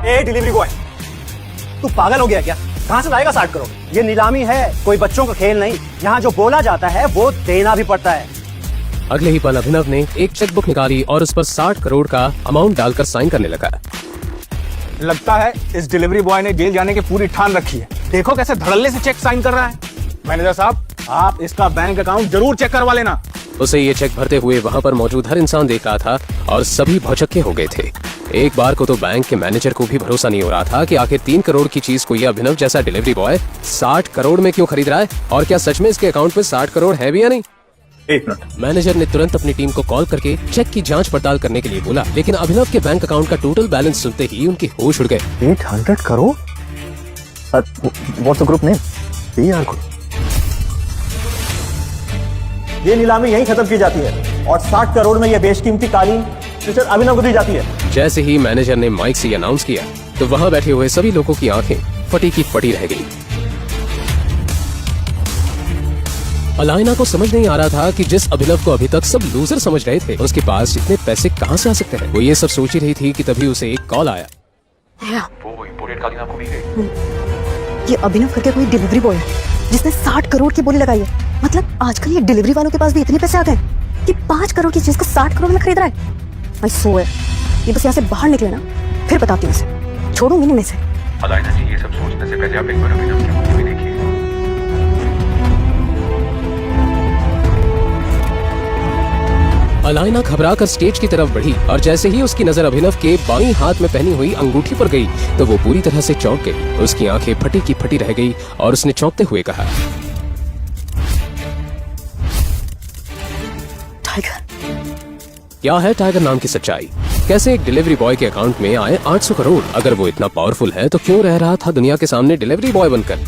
A delivery boy, तू पागल हो गया क्या? कहाँ से लाएगा 60 करोड़? ये नीलामी है, कोई बच्चों का खेल नहीं। यहाँ जो बोला जाता है वो देना भी पड़ता है। अगले ही पल अभिनव ने एक चेकबुक निकाली और उस पर 60 करोड़ का अमाउंट डालकर साइन करने लगा। लगता है इस डिलीवरी बॉय ने जेल जाने की पूरी ठान रखी है। देखो कैसे धड़ल्ले से चेक साइन कर रहा है। मैनेजर साहब, आप इसका बैंक अकाउंट जरूर चेक करवा लेना। उसे ये चेक भरते हुए वहाँ पर मौजूद हर इंसान देख रहा था और सभी भौचक्के हो गए थे। एक बार को तो बैंक के मैनेजर को भी भरोसा नहीं हो रहा था कि आखिर 3 करोड़ की चीज को ये अभिनव जैसा डिलीवरी बॉय 60 करोड़ में क्यों खरीद रहा है, और क्या सच में इसके अकाउंट में 60 करोड़ है भी या नहीं। एक मिनट। मैनेजर ने तुरंत अपनी टीम को कॉल करके चेक की जांच पड़ताल करने के लिए बोला, लेकिन अभिनव के बैंक अकाउंट का टोटल बैलेंस सुनते ही उनके होश उड़ गए। 800 crore? What's the group name? PR group. ये नीलामी यहीं खत्म की जाती है और 60 करोड़ में ये बेशकीमती कालीन मिस्टर अभिनव को दी जाती है। जैसे ही मैनेजर ने माइक से अनाउंस किया तो वहाँ बैठे हुए सभी लोगों की आंखें फटी की फटी रह गई। अलाइना को समझ नहीं आ रहा था कि जिस अभिनव को अभी तक सब लूजर समझ रहे थे, उसके पास इतने पैसे कहाँ से आ सकते हैं। वो ये सब सोच ही रही थी कि तभी उसे एक कॉल आया। वो इम्पोर्टेड कालीन आपको मिल गई। ये अभिनव करके कोई डिलीवरी बॉय है जिसने 60 करोड़ की बोली लगाई है। मतलब आजकल ये डिलीवरी वालों के पास भी इतने पैसे आ गए कि 5 करोड़ की चीज को 60 करोड़ में खरीद रहा है। भाई सो है, ये बस यहाँ से बाहर निकले ना, फिर बताती हूँ इसे, छोड़ूंगी नहीं मैं इसे। अलाइना जी, ये सब सोचने से पहले आप एक बार अभिनव की मूवी देखिए। अलाइना घबराकर स्टेज की तरफ बढ़ी और जैसे ही उसकी नजर अभिनव के बाईं हाथ में पहनी हुई अंगूठी पर गई तो वो पूरी तरह से चौंक गई। उसकी आंखें फटी की फटी रह गई और उसने चौंकते हुए कहा, टाइगर। क्या है टाइगर नाम की सच्चाई? कैसे एक डिलीवरी बॉय के अकाउंट में आए 800 करोड़? अगर वो इतना पावरफुल है तो क्यों रह रहा था दुनिया के सामने डिलीवरी बॉय बनकर?